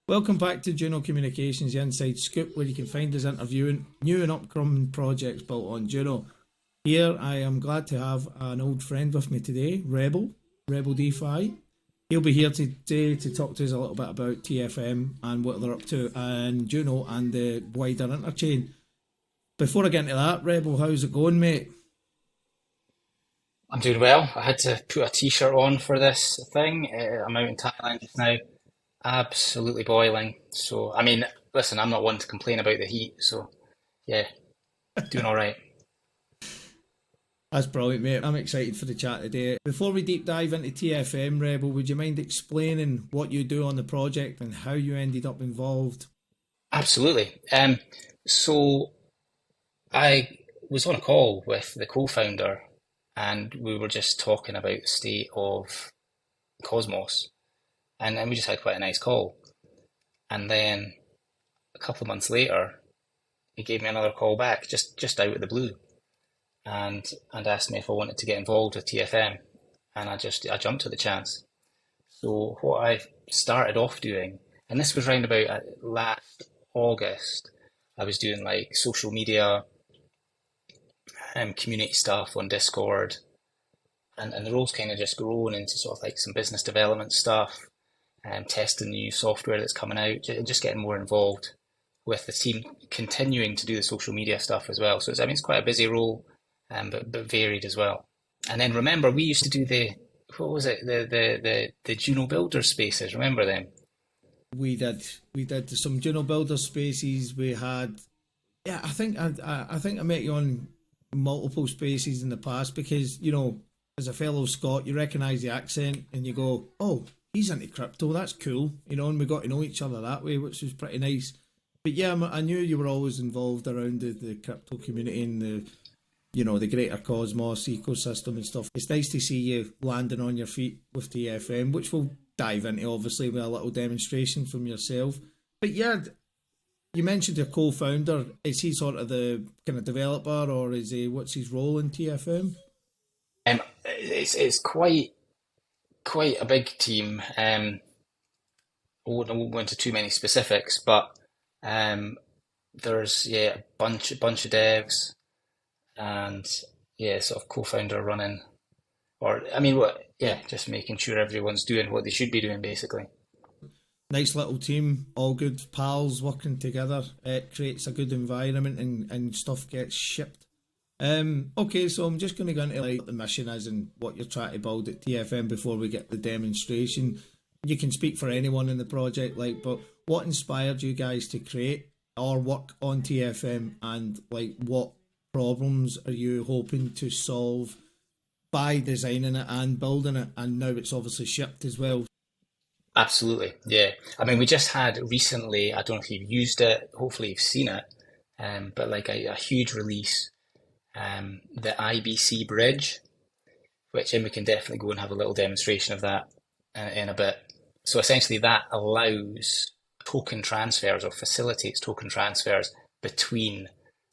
Welcome back to Juno Communications, the inside scoop where you can find us interviewing new and upcoming projects built on Juno. Here I am glad to have an old friend with me today, Rebel Defi. He'll be here today to talk to us a little bit about TFM and what they're up to and Juno and the wider interchain. Before I get into that, Rebel, how's it going, mate? I'm doing well. I had to put a t-shirt on for this thing. I'm out in Thailand just now, absolutely boiling. So, I mean, listen, I'm not one to complain about the heat. So, yeah, doing all right. That's brilliant, mate. I'm excited for the chat today. Before we deep dive into TFM, Rebel, would you mind explaining what you do on the project and how you ended up involved? Absolutely. So I was on a call with the co-founder, and we were just talking about the state of Cosmos, and we just had quite a nice call. And then a couple of months later, he gave me another call back, just out of the blue, and asked me if I wanted to get involved with TFM, and I jumped at the chance. So what I started off doing, and this was round about last August, I was doing like social media and community stuff on Discord, and the role's kind of just grown into sort of like some business development stuff, and testing the new software that's coming out, just getting more involved with the team, continuing to do the social media stuff as well. So it's quite a busy role, but varied as well. And then remember, we used to do the what was it the Juno Builder spaces. Remember them? We did some Juno Builder spaces. We had, yeah, I think I met you on multiple spaces in the past because as a fellow Scot, you recognise the accent and you go, oh, he's into crypto. That's cool, and we got to know each other that way, which was pretty nice. But yeah, I knew you were always involved around the crypto community and the greater Cosmos ecosystem and stuff. It's nice to see you landing on your feet with the FM, which we'll dive into obviously with a little demonstration from yourself. But yeah, you mentioned your co-founder. Is he sort of the kind of developer, or is he? What's his role in TFM? It's quite a big team. I won't go into too many specifics, but um, there's a bunch of devs, and yeah, sort of co-founder running, or I mean, what? Yeah, Yeah, just making sure everyone's doing what they should be doing, basically. nice little team, all good pals working together. It creates a good environment and stuff gets shipped. Okay, so I'm just going to go into like the mission is and what you're trying to build at TFM before we get the demonstration. You can speak for anyone in the project, but what inspired you guys to create or work on TFM, and like what problems are you hoping to solve by designing it and building it? And now it's obviously shipped as well. Absolutely, yeah. I mean, we just had recently. I don't know if you've used it. Hopefully, you've seen it. But like a huge release, the IBC bridge, which and we can definitely go and have a little demonstration of that in a bit. So essentially, that allows token transfers or facilitates token transfers between.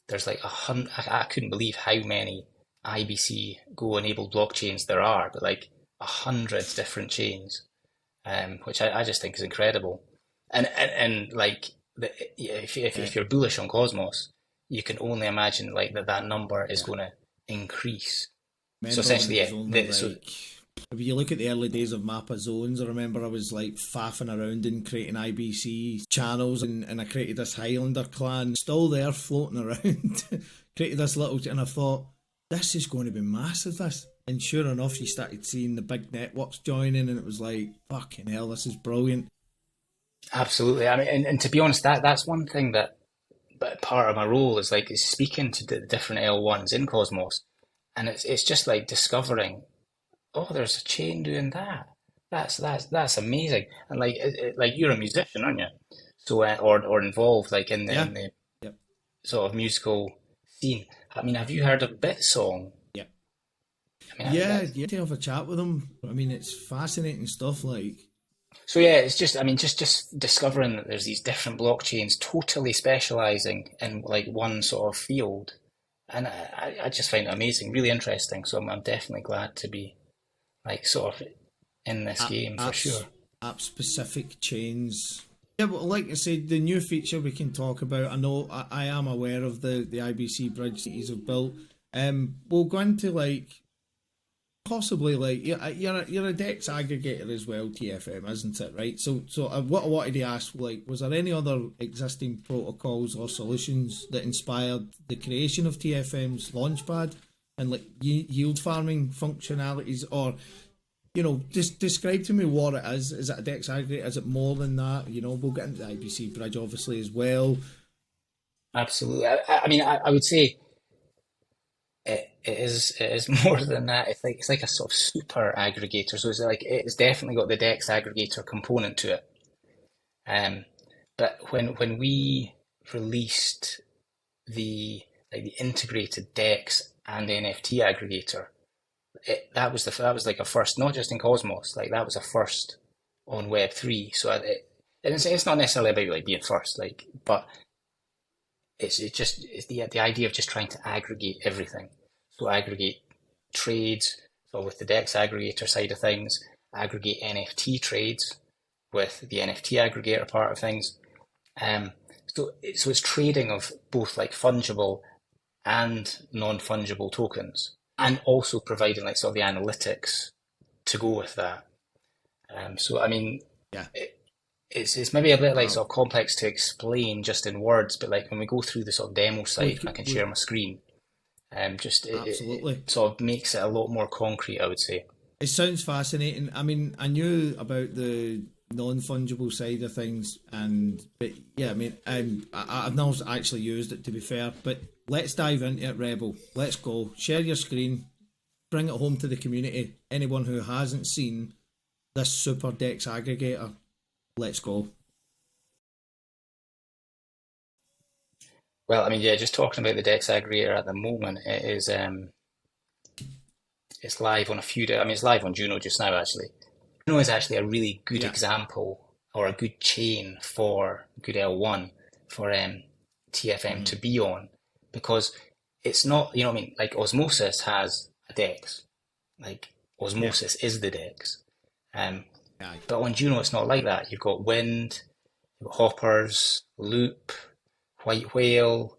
There's like 100. I couldn't believe how many IBC Go enabled blockchains there are, but like 100 different chains, which I just think is incredible. And like if you're bullish on Cosmos, you can only imagine like that number is Yeah. going to increase. So Remember when essentially, it yeah. was only like, if you look at the early days of Mappa Zones, I remember I was like faffing around and creating IBC channels, and I created this Highlander clan still there floating around. Created this little, and I thought, this is going to be massive, this. And sure enough, you started seeing the big networks joining, and it was like, fucking hell, this is brilliant. Absolutely. I mean, and to be honest, that's one thing that, but part of my role is speaking to the different L1s in Cosmos, and it's just like discovering, oh, there's a chain doing that. That's amazing. And like you're a musician, aren't you? So or involved like in the Yeah. in the Yep. sort of musical scene. I mean, have you heard of Bit Song? Yep. I mean, Yeah, that's yeah, to have a chat with them. I mean, it's fascinating stuff. so yeah. It's just I mean, just discovering that there's these different blockchains totally specializing in like one sort of field, and I just find it amazing, really interesting. So I'm definitely glad to be like sort of in this app, game for apps, sure. app specific chains. Yeah, but like I said, the new feature we can talk about. I know I am aware of the IBC bridge that you have built. We'll go into like possibly like you're a Dex aggregator as well, TFM, isn't it? Right. So what I wanted to ask, like, was there any other existing protocols or solutions that inspired the creation of TFM's launchpad and like yield farming functionalities, or just describe to me what it is. Is it a Dex aggregator? Is it more than that? We'll get into the IBC bridge obviously as well. Absolutely. I would say it is more than that. It's like a sort of super aggregator. So it's definitely got the Dex aggregator component to it. But when we released the integrated Dex and NFT aggregator, that was like a first, not just in Cosmos. Like that was a first on Web3. So it's not necessarily about like being first, but it's the idea of just trying to aggregate everything. So aggregate trades, so with the DEX aggregator side of things, aggregate NFT trades with the NFT aggregator part of things. So it's trading of both like fungible and non-fungible tokens, and also providing like sort of the analytics to go with that. So I mean, Yeah. it's maybe a bit like Wow. sort of complex to explain just in words, but like when we go through the sort of demo site, I can share my screen. Just Absolutely. it sort of makes it a lot more concrete, I would say. It sounds fascinating. I mean, I knew about the non-fungible side of things, but yeah, I mean, I've not actually used it, to be fair. But let's dive into it, Rebel. Let's go. Share your screen. Bring it home to the community. Anyone who hasn't seen this Super Dex aggregator, let's go. Well, I mean, yeah, just talking about the Dex aggregator at the moment, it's live on a few. I mean, it's live on Juno just now, actually. Juno is actually a really good Yeah. example or a good chain for good L1 for TFM to be on, because it's not, you know what I mean? Like Osmosis has a DEX. Like Yeah. Osmosis is the DEX. Um, Aye. but on Juno, it's not like that. You've got Wind, you've got Hoppers, Loop, White Whale,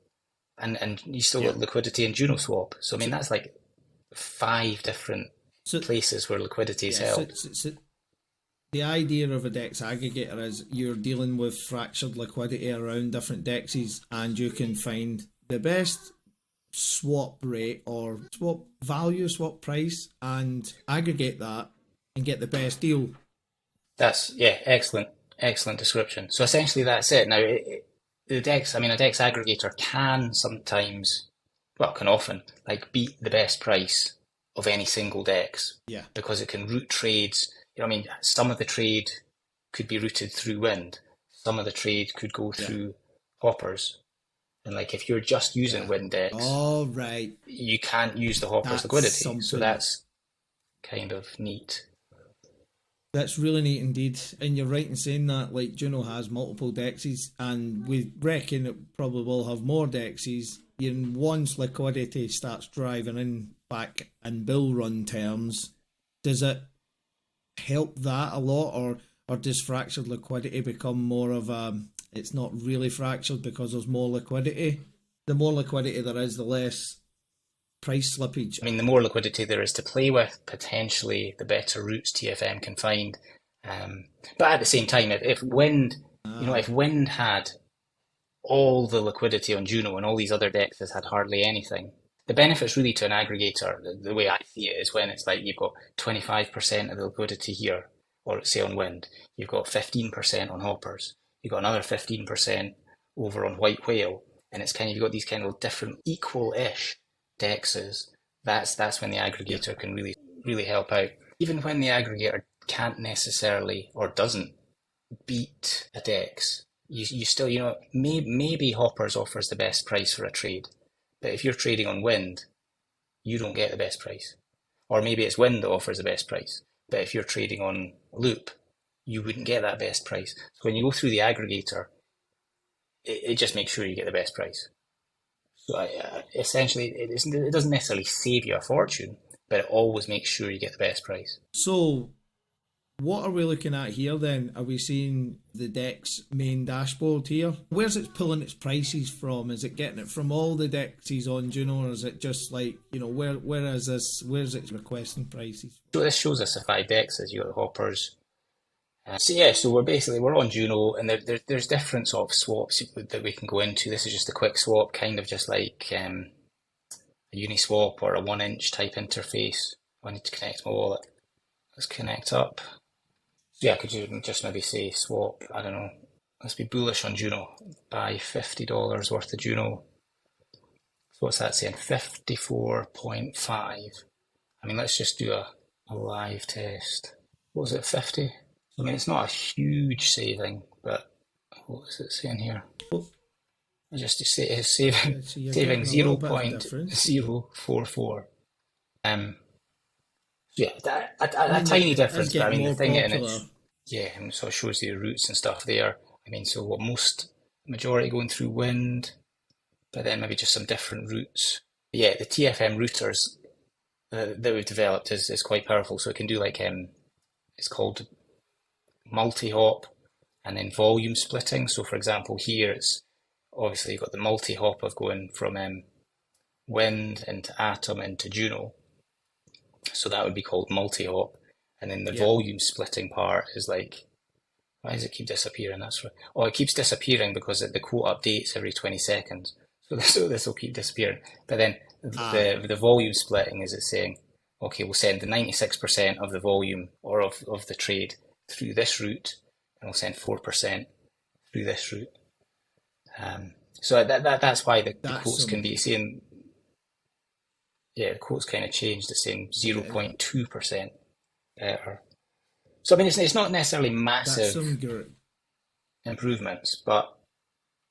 and you still Yeah. got liquidity in Juno Swap. So I mean, So, that's like 5 different so places where liquidity is yeah. So, held. so, so the idea of a DEX aggregator is you're dealing with fractured liquidity around different DEXs, and you can find the best swap rate or swap value, swap price, and aggregate that and get the best deal. That's yeah, excellent description. So essentially, that's it. Now, the DEX, I mean, a DEX aggregator can sometimes, well, can often like beat the best price of any single DEX Yeah. because it can route trades. You know, what I mean, some of the trade could be routed through Wind, some of the trade could go Yeah. through Hoppers, and like if you're just using Yeah. Windex, All right. you can't use the Hoppers That's liquidity. So something. that's kind of neat. That's really neat indeed. And you're right in saying that, like, Juno has multiple dexes, and we reckon it probably will have more dexes. And once liquidity starts driving in back in bill run terms, does it help that a lot, or does fractured liquidity become more of a, it's not really fractured because there's more liquidity? The more liquidity there is, the less price slippage. I mean, the more liquidity there is to play with, potentially the better routes TFM can find. But at the same time, if Wind, if Wind had all the liquidity on Juno and all these other dexes had hardly anything, the benefits really to an aggregator, the way I see it, is when it's like you've got 25% of the liquidity here, or say on Wind, you've got 15% on Hoppers, you've got another 15% over on White Whale, and it's kind of, you've got these kind of different equal-ish dexes. That's when the Yeah. aggregator can really help out. Even when the aggregator can't necessarily or doesn't beat a dex, you still, maybe Hoppers offers the best price for a trade, but if you're trading on Wind, you don't get the best price. Or maybe it's Wind that offers the best price, but if you're trading on Loop, you wouldn't get that best price. So when you go through the aggregator, it just makes sure you get the best price. So essentially, it doesn't necessarily save you a fortune, but it always makes sure you get the best price. So what are we looking at here then? Are we seeing the DEX main dashboard here? Where's it pulling its prices from? Is it getting it from all the DEXs on Juno, or is it just like, where is this? Where's it requesting prices? So this shows us the 5 DEXs. You got the hoppers. So we're on Juno, and there's different sort of swaps that we can go into. This is just a quick swap, kind of just like a Uniswap or a 1-inch type interface. I need to connect my wallet. Let's connect up. Yeah, could you just maybe say swap, I don't know, let's be bullish on Juno, buy $50 worth of Juno. So what's that saying, 54.5. I mean, let's just do a live test. What was it, 50? I mean, it's not a huge saving, but what is it saying here? I just say it's saving 0.044. Yeah, a tiny difference, but I mean, the thing in it, and so it shows you the routes and stuff there. I mean, so what majority going through wind, but then maybe just some different routes. But yeah, the TFM routers that we've developed is quite powerful. So it can do like, it's called multi-hop and then volume splitting. So for example, here it's obviously you've got the multi-hop of going from wind into atom into Juno. So that would be called multi-hop. And then the volume splitting part is like, why does it keep disappearing? It keeps disappearing because the quote updates every 20 seconds. So this will keep disappearing. But then the volume splitting is it's saying, okay, we'll send the 96% of the volume or of the trade through this route, and we'll send 4% through this route. So that's why the quotes can be saying, the quotes kind of changed. It's saying 0.2% better. So I mean, it's not necessarily massive improvements, but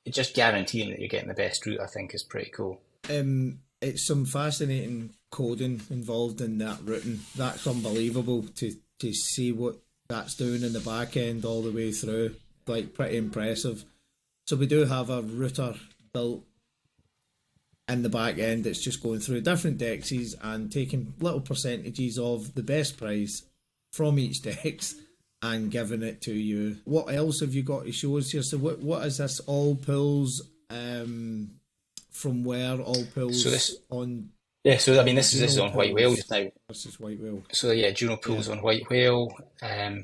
it's just guaranteeing that you're getting the best route, I think, is pretty cool. It's some fascinating coding involved in that routing. That's unbelievable to see what that's doing in the back end all the way through. Like, pretty impressive. So we do have a router built in the back end. It's just going through different DEXs and taking little percentages of the best price from each DEX and giving it to you. What else have you got to show us here? So what is this? All pulls from where? All pulls on? Yeah, so I mean, this is on White Whale just now. This is White Whale. So yeah, Juno pulls on White Whale. I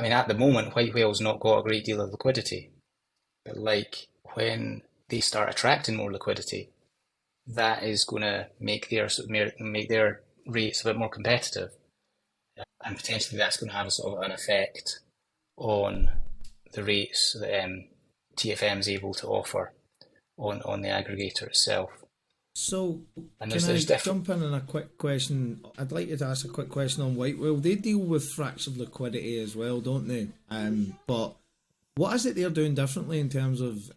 mean, at the moment, White Whale's not got a great deal of liquidity, but like when they start attracting more liquidity, that is going to make their rates a bit more competitive, and potentially that's going to have a sort of an effect on the rates that TFM is able to offer on the aggregator itself. So can I jump in on a quick question? I'd like you to ask a quick question on White Whale. They deal with fractured liquidity as well, don't they? But what is it they're doing differently in terms of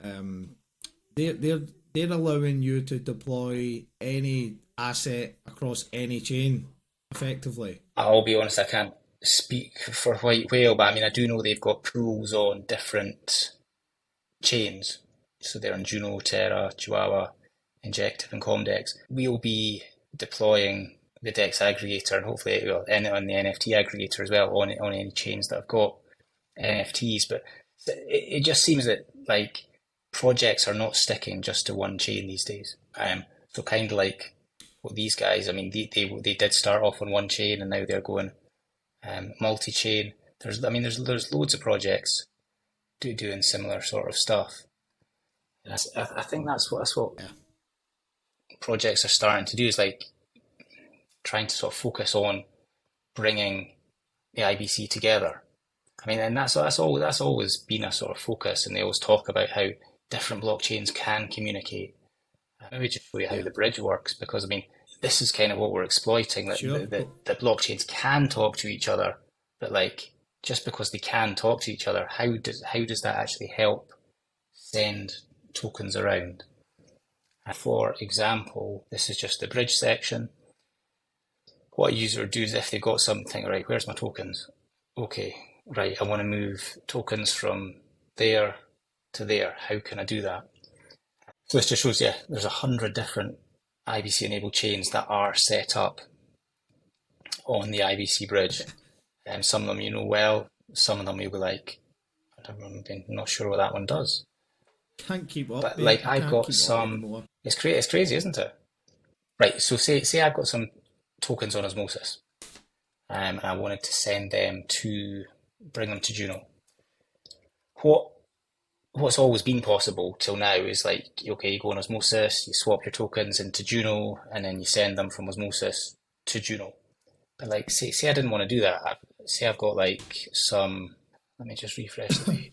they're allowing you to deploy any asset across any chain effectively? I'll be honest, I can't speak for White Whale, but I mean, I do know they've got pools on different chains. So they're on Juno, Terra, Chihuahua, Injective and Comdex. We'll be deploying the DEX aggregator and hopefully on the NFT aggregator as well on any chains that have got NFTs. But it just seems that like projects are not sticking just to one chain these days. So kind of like what these guys, I mean, they did start off on one chain and now they're going multi-chain. There's loads of projects doing similar sort of stuff. I think that's what projects are starting to do, is like trying to sort of focus on bringing the IBC together. I mean, and that's always been a sort of focus, and they always talk about how different blockchains can communicate. Let me just show you how the bridge works, because I mean, this is kind of what we're exploiting, that blockchains can talk to each other, but like just because they can talk to each other, how does that actually help send tokens around? For example, this is just the bridge section. What a user would do is if they've got something, right, where's my tokens? Okay, right, I want to move tokens from there to there. How can I do that? So this just shows you there's 100 different IBC enabled chains that are set up on the IBC bridge. Some of them you know well, some of them you'll be like, I'm not sure what that one does. Can't keep up, But mate. like I I've can't got keep up some, anymore. it's crazy, isn't it? Right, so say I've got some tokens on Osmosis, and I wanted to send them to bring them to Juno. What what's always been possible till now is like, okay, you go on Osmosis, you swap your tokens into Juno, and then you send them from Osmosis to Juno. But like, say I didn't want to do that. Say I've got like some. Let me just refresh the page.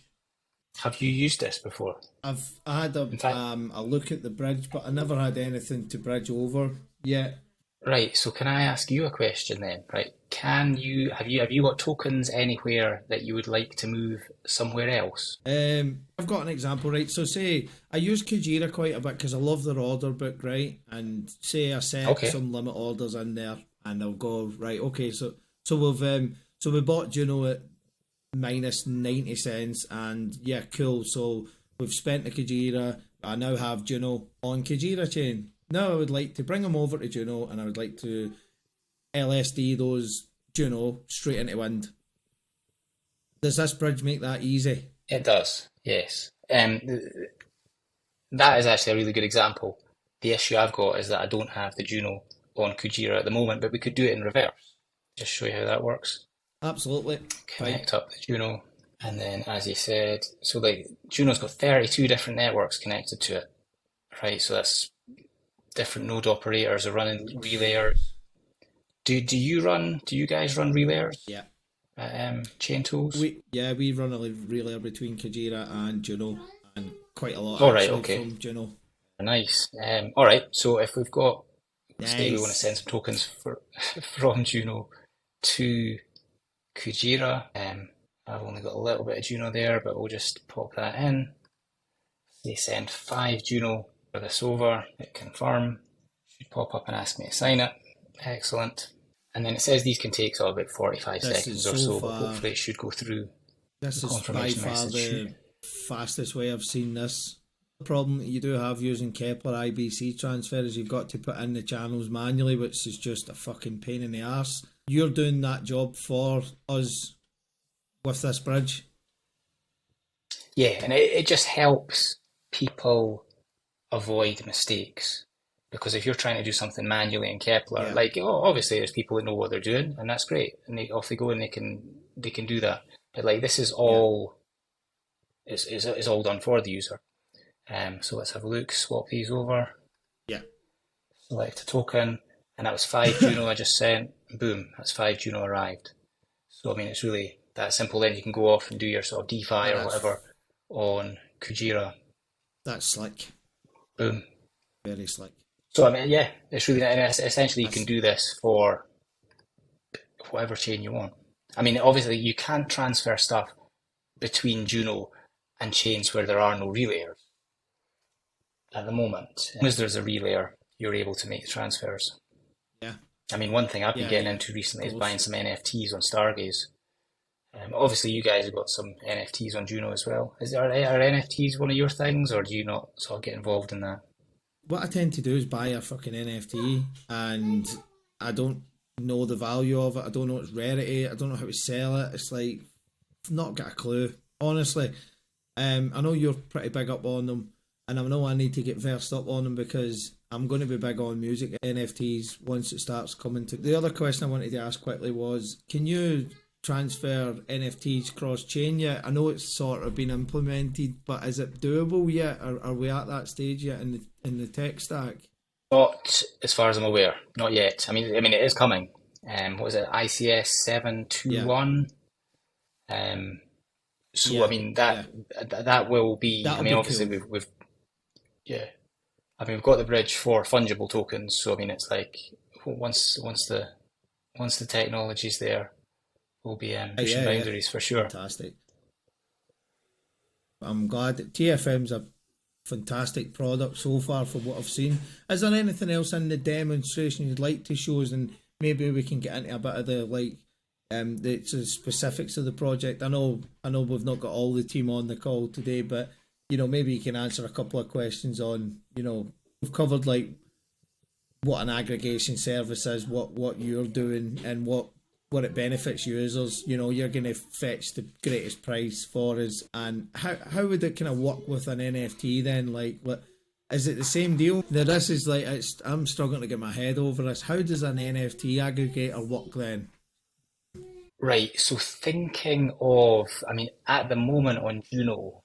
Have you used this before? I had In fact, a look at the bridge, but I never had anything to bridge over yet. right. So can I ask you a question then? Right. Can you have you got tokens anywhere that you would like to move somewhere else? I've got an example, right? So say I use Kujira quite a bit because I love their order book, right? And say I set Okay. some limit orders in there, and I'll go right. Okay, so we bought Juno at minus 90 cents, and yeah, cool. So we've spent the Kujira. I now have Juno on Kujira chain. Now I would like to bring them over to Juno, and I would like to LSD those Juno straight into wind. Does this bridge make that easy? It does. Yes. That is actually a really good example. The issue I've got is that I don't have the Juno on Kujira at the moment, but we could do it in reverse. Just show you how that works. Absolutely. Fine. Connect up the Juno, and then as you said, so like Juno's got 32 different networks connected to it, right? So that's different node operators are running relayers. Do you guys run relayers? Yeah. Chain tools? We run a relay between Kajira and Juno, and quite a lot All right, actually okay. from Juno. Nice. All right, so if we've got, say we want to Nice. send some tokens from Juno to Kujira, I've only got a little bit of Juno there, but we'll just pop that in. They send 5 Juno for this over, hit confirm, should pop up and ask me to sign it. Excellent. And then it says these can take about 45 This is seconds or so so, but far. hopefully it should go through This the is by confirmation far message. the fastest way I've seen this. The problem that you do have using Kepler IBC transfer is you've got to put in the channels manually, which is just a fucking pain in the arse. You're doing that job for us with this bridge. Yeah, and it just helps people avoid mistakes. Because if you're trying to do something manually in Kepler, Yeah. like obviously there's people that know what they're doing, and that's great, and off they go and they can do that. But like this is Yeah. all is all done for the user. So let's have a look. Swap these over. Yeah. Select a token, and that was 5 Juno I just sent. Boom, that's 5 Juno arrived. So I mean, it's really that simple. Then you can go off and do your sort of DeFi Yeah, or whatever on Kujira. That's slick. Boom. Very slick. So I mean, yeah, it's really essentially you That's can do this for whatever chain you want. I mean, obviously you can't transfer stuff between Juno and chains where there are no relayers at the moment. As long as there's a relayer, you're able to make transfers. yeah. I mean, one thing I've been Yeah, getting yeah. into recently Of is course. buying some NFTs on Stargaze. Obviously, you guys have got some NFTs on Juno as well. Are NFTs one of your things, or do you not sort of get involved in that? What I tend to do is buy a fucking NFT, and I don't know the value of it. I don't know its rarity. I don't know how to sell it. It's like I've not got a clue. Honestly, I know you're pretty big up on them, and I know I need to get versed up on them because I'm going to be big on music NFTs once it starts coming to. The other question I wanted to ask quickly was, can you transfer NFTs cross chain yet? I know it's sort of been implemented, but is it doable yet? Are we at that stage yet in the tech stack? Not as far as I'm aware, not yet. I mean, it is coming. What was it? ICS Yeah, 721. Um, so I yeah, mean yeah. that will be. I That'll mean, be obviously cool. we've yeah. I mean, we've got the bridge for fungible tokens. So I mean, it's like once the technology's there, we'll be pushing Yeah, yeah. boundaries for sure. Fantastic. I'm glad that TFM's a fantastic product so far from what I've seen. Is there anything else in the demonstration you'd like to show us, and maybe we can get into a bit of the specifics of the project? I know we've not got all the team on the call today, but maybe you can answer a couple of questions on, we've covered like what an aggregation service is, what you're doing, and what where it benefits users. You know, you're going to fetch the greatest price for us. And how would it kind of work with an NFT then? Like, what is it the same deal? Now, this is like I'm struggling to get my head over this. How does an NFT aggregator work then? Right, so thinking of, I mean, at the moment on Juno,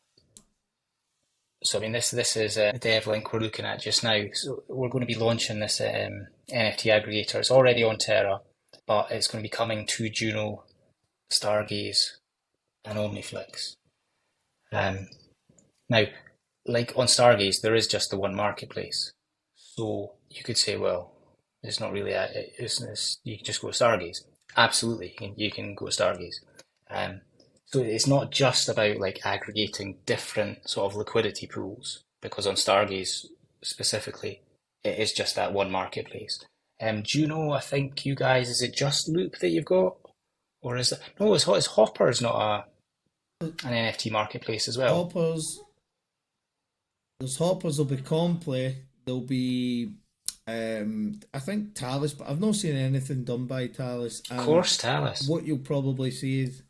so I mean, this is a dev link we're looking at just now. So we're going to be launching this NFT aggregator. It's already on Terra, but it's going to be coming to Juno, Stargaze, and Omniflix. Now, like on Stargaze, there is just the one marketplace. So you could say, well, it's not really you can just go to Stargaze. Absolutely, you can go to Stargaze. So it's not just about like aggregating different sort of liquidity pools, because on Stargaze specifically, it is just that one marketplace. Juno, I think you guys, is it just Loop that you've got? Or is it, no, it's Hopper's not an NFT marketplace as well. Hoppers, those hoppers will be Complay. There'll be, I think Talus, but I've not seen anything done by Talus. Of course, Talus. What you'll probably see is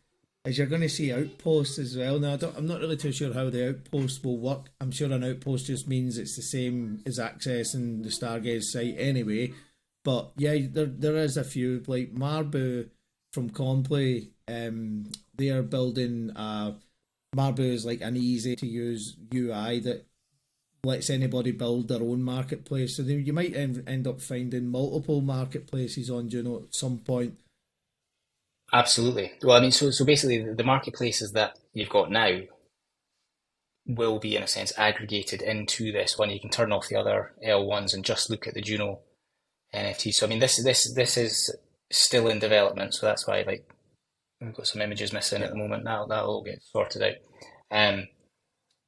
you're going to see outposts as well. Now, I'm not really too sure how the outpost will work. I'm sure an outpost just means it's the same as accessing the Stargaze site anyway. But yeah, there is a few, like Marbu from Complay. They are building Marbu is like an easy to use UI that lets anybody build their own marketplace. So you might end up finding multiple marketplaces on Juno at some point. Absolutely. Well, I mean, so basically, the marketplaces that you've got now will be, in a sense, aggregated into this one. You can turn off the other L1s and just look at the Juno NFT. So, I mean, this is still in development, so that's why like we've got some images missing at the moment. Now that'll all get sorted out.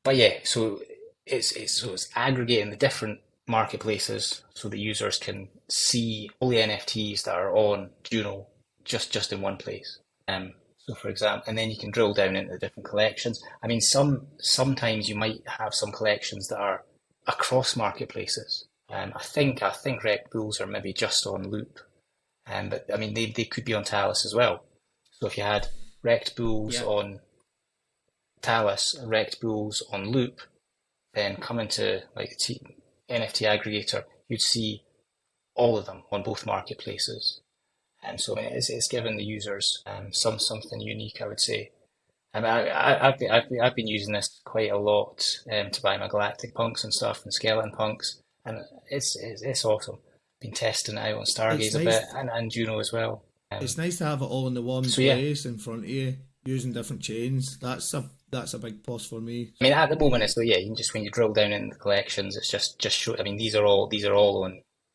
But yeah, so it's aggregating the different marketplaces so that users can see all the NFTs that are on Juno just in one place. So for example, and then you can drill down into the different collections. I mean, sometimes you might have some collections that are across marketplaces. I think Rec Bulls are maybe just on Loop, but I mean they could be on Talus as well. So if you had Rect Bulls on Talus, Rect Bulls on Loop, then come into like the NFT aggregator, you'd see all of them on both marketplaces. And so I mean, it's given the users something unique, I would say. I mean, I've been using this quite a lot to buy my Galactic Punks and stuff and Skeleton Punks, and it's awesome. Been testing it out on Stargaze a bit and Juno as well. It's nice to have it all in the one place in front of you, using different chains. That's a big plus for me. I mean, at the moment, it's you can just, when you drill down into the collections, it's just show. I mean, these are all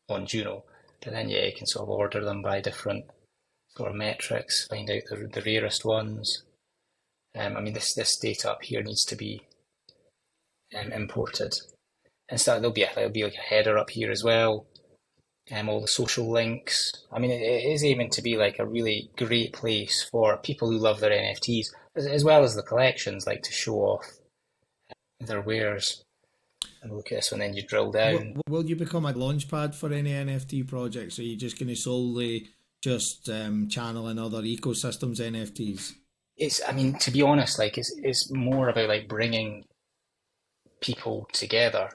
on Juno, but then you can sort of order them by different sort of metrics, find out the rarest ones. I mean, this data up here needs to be imported, and so there'll be like a header up here as well. All the social links. I mean, it is aiming to be like a really great place for people who love their NFTs, as well as the collections, like to show off their wares. And look at this one, then you drill down. Will you become a launch pad for any NFT projects? Or are you just going to solely just channel in other ecosystems NFTs? I mean, to be honest, like it's more about like bringing people together,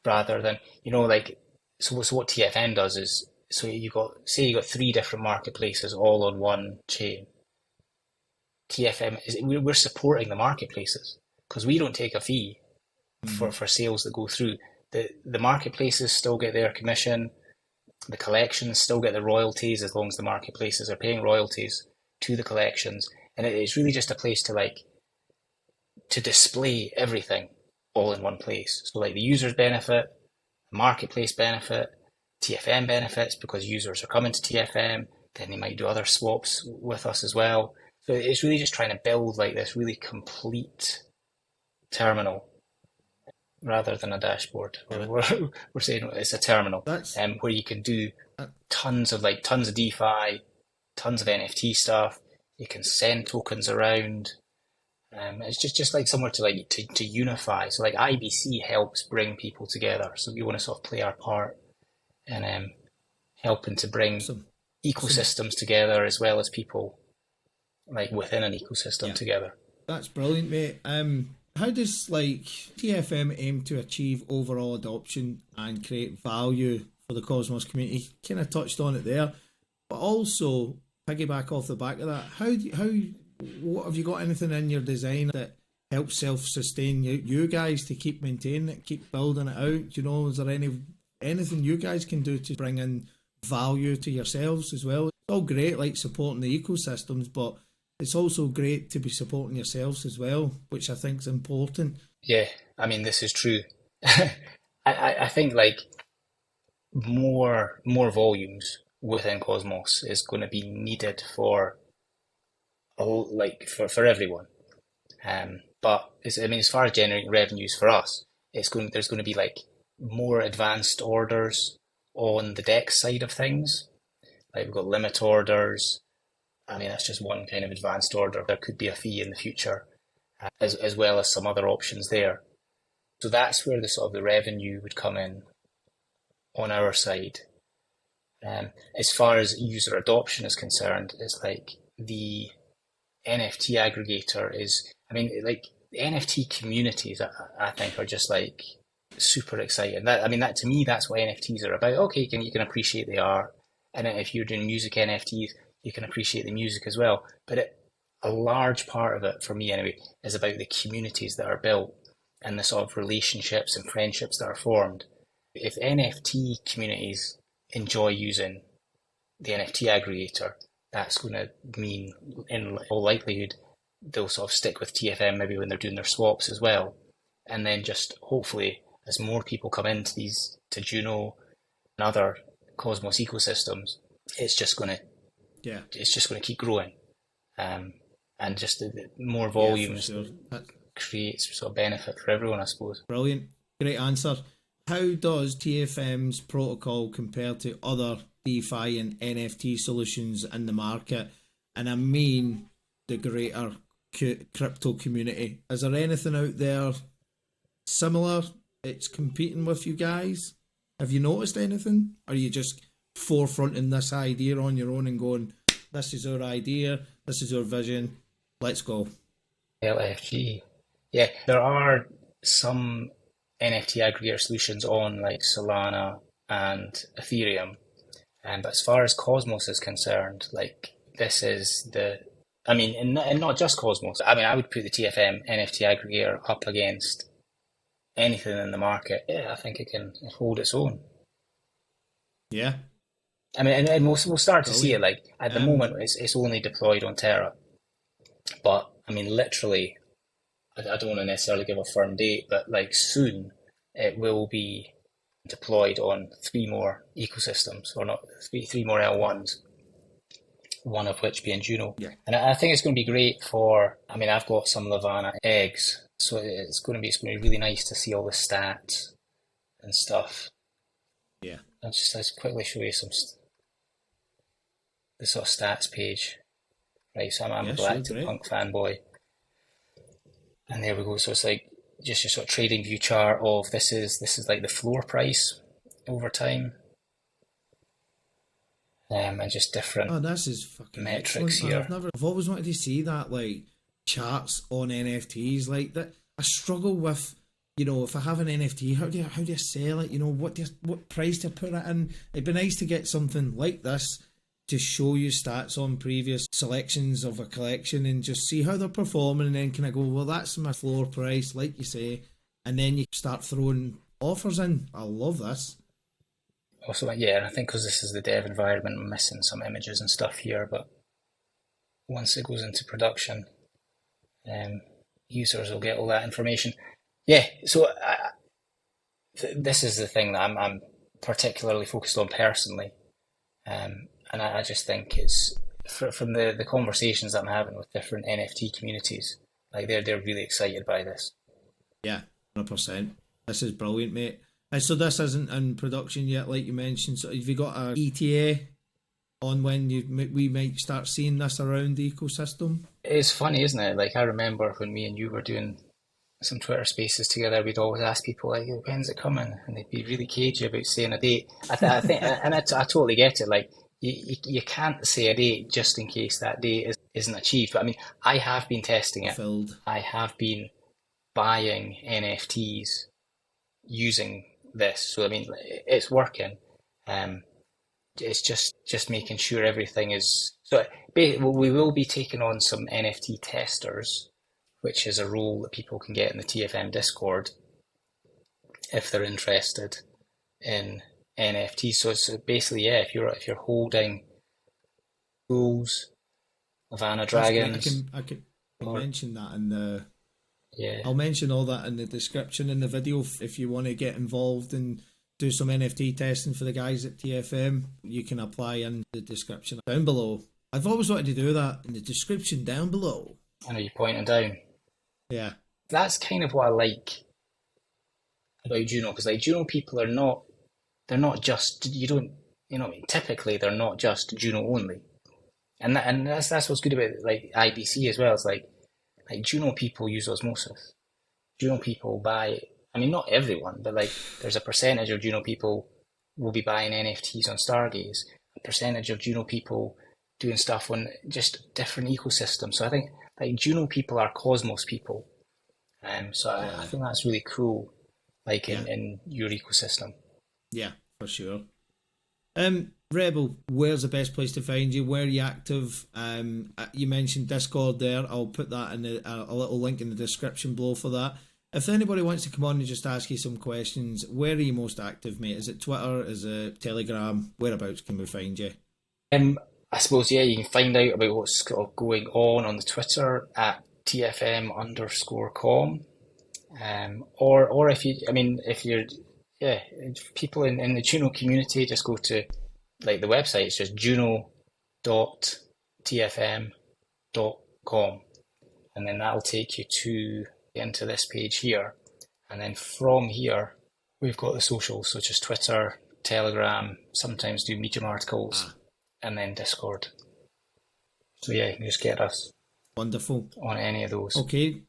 rather than, like. So what TFM does is, so you got 3 different marketplaces all on one chain. TFM we're supporting the marketplaces because we don't take a fee for sales that go through. The marketplaces still get their commission. The collections still get the royalties as long as the marketplaces are paying royalties to the collections. And it's really just a place to display everything all in one place. So like the users benefit, marketplace benefit, TFM benefits because users are coming to TFM, then they might do other swaps with us as well. So it's really just trying to build like this really complete terminal rather than a dashboard. We're saying it's a terminal where you can do tons of DeFi, tons of NFT stuff. You can send tokens around. It's just like somewhere to unify. So like IBC helps bring people together. So we want to sort of play our part in helping to bring ecosystems together as well as people like within an ecosystem Yeah, together. that's brilliant, mate. How does like TFM aim to achieve overall adoption and create value for the Cosmos community? Kind of touched on it there, but also piggyback off the back of that. What have you got anything in your design that helps self-sustain you guys to keep maintaining it, keep building it out? You know, is there anything you guys can do to bring in value to yourselves as well? It's all great, like supporting the ecosystems, but it's also great to be supporting yourselves as well, which I think is important. Yeah, I mean, this is true. I think like more volumes within Cosmos is going to be needed for like for everyone. But I mean, as far as generating revenues for us, there's going to be like more advanced orders on the DEX side of things. Like we've got limit orders. I mean, that's just one kind of advanced order. There could be a fee in the future, as well as some other options there. So that's where the sort of the revenue would come in on our side. As far as user adoption is concerned, it's like the NFT aggregator is, I mean, like the NFT communities, I think are just like super exciting. I mean, that to me, that's what NFTs are about. Okay, you can appreciate the art, and then if you're doing music NFTs, you can appreciate the music as well. But a large part of it, for me anyway, is about the communities that are built and the sort of relationships and friendships that are formed. If NFT communities enjoy using the NFT aggregator, that's going to mean, in all likelihood, they'll sort of stick with TFM maybe when they're doing their swaps as well. And then just hopefully, as more people come into to Juno and other Cosmos ecosystems, it's just going to keep growing. And just the more volumes sure. creates sort of benefit for everyone, I suppose. Brilliant. Great answer. How does TFM's protocol compare to other DeFi and NFT solutions in the market? And I mean the greater crypto community. Is there anything out there similar it's competing with you guys? Have you noticed anything? Or are you just forefronting this idea on your own and going, this is our idea, this is our vision, let's go? LFG. Yeah, there are some NFT aggregator solutions on like Solana and Ethereum. But as far as Cosmos is concerned, like this is I mean, and not just Cosmos. I mean, I would put the TFM NFT aggregator up against anything in the market. Yeah, I think it can hold its own. Yeah. I mean, and we'll start to see it. Like at the moment, it's only deployed on Terra, but I mean, literally, I don't want to necessarily give a firm date, but like soon it will be deployed on 3 more ecosystems, or not three more L1s, one of which being Juno. Yeah. And I think it's going to be great for, I mean, I've got some Levana eggs, so it's going to be really nice to see all the stats and stuff. Yeah. Let's quickly show you the sort of stats page. Right, so I'm a Galactic Punk fanboy. And there we go. So it's like just your sort of trading view chart of this is like the floor price over time. And just different this is fucking metrics excellent, here. I've always wanted to see that, like charts on NFTs like that. I struggle with, you know, if I have an NFT, how do I sell it? You know, what price to put it in? It'd be nice to get something like this to show you stats on previous selections of a collection and just see how they're performing, and then can I go, well, that's my floor price, like you say, and then you start throwing offers in. I love this. Also, yeah, and I think because this is the dev environment, I'm missing some images and stuff here, but once it goes into production, users will get all that information. Yeah, so this is the thing that I'm particularly focused on personally. And I just think it's from the conversations that I'm having with different NFT communities, like they're really excited by this. Yeah, 100%. This is brilliant, mate. And so this isn't in production yet, like you mentioned. So have you got a ETA on when we might start seeing this around the ecosystem? It's funny, isn't it? Like I remember when me and you were doing some Twitter spaces together, we'd always ask people like, when's it coming? And they'd be really cagey about saying a date. I think, and I totally get it. Like you can't say a date just in case that date isn't achieved. But I mean, I have been testing it. Fulfilled. I have been buying NFTs using this. So I mean, it's working. It's just making sure everything is. So we will be taking on some NFT testers, which is a role that people can get in the TFM Discord if they're interested in NFTs. So it's basically, yeah, if you're holding Ghouls, Havana Dragons, I'll mention that in the. Yeah, I'll mention all that in the description in the video. If you want to get involved and do some NFT testing for the guys at TFM, you can apply in the description down below. I've always wanted to do that in the description down below. I know you're pointing down. Yeah, that's kind of what I like about Juno, because like Juno people they're not just, you don't, you know what I mean, typically they're not just Juno only, and that's what's good about like IBC as well. It's like Juno people use osmosis. Juno people buy, I mean, not everyone, but like there's a percentage of Juno people will be buying NFTs on Stargaze, a percentage of Juno people doing stuff on just different ecosystems. So I think like Juno people are Cosmos people. So I think that's really cool, like in your ecosystem. Yeah, for sure. Rebel, where's the best place to find you? Where are you active? You mentioned Discord there. I'll put that in a little link in the description below for that. If anybody wants to come on and just ask you some questions, where are you most active, mate? Is it Twitter? Is it Telegram? Whereabouts can we find you? I suppose, yeah, you can find out about what's going on the Twitter at TFM_com. Or if you, I mean, if you're, yeah, people in the Juno community, just go to like the website. It's just juno.tfm.com, and then that'll take you into this page here. And then from here, we've got the socials, such as Twitter, Telegram, sometimes do Medium articles, and then Discord. So yeah, you can just get us. Wonderful. On any of those. Okay.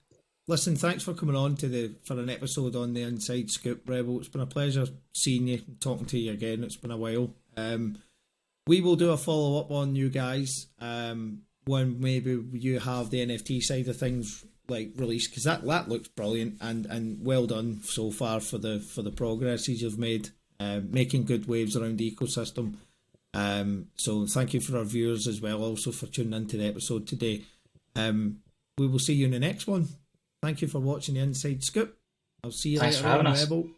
Listen, thanks for coming on for an episode on the Inside Scoop, Rebel. It's been a pleasure seeing you and talking to you again. It's been a while. We will do a follow-up on you guys when maybe you have the NFT side of things like released, because that looks brilliant, and well done so far for the progresses you've made, making good waves around the ecosystem. So thank you for our viewers as well, also for tuning into the episode today. We will see you in the next one. Thank you for watching the Inside Scoop. I'll see you later on, Rebel.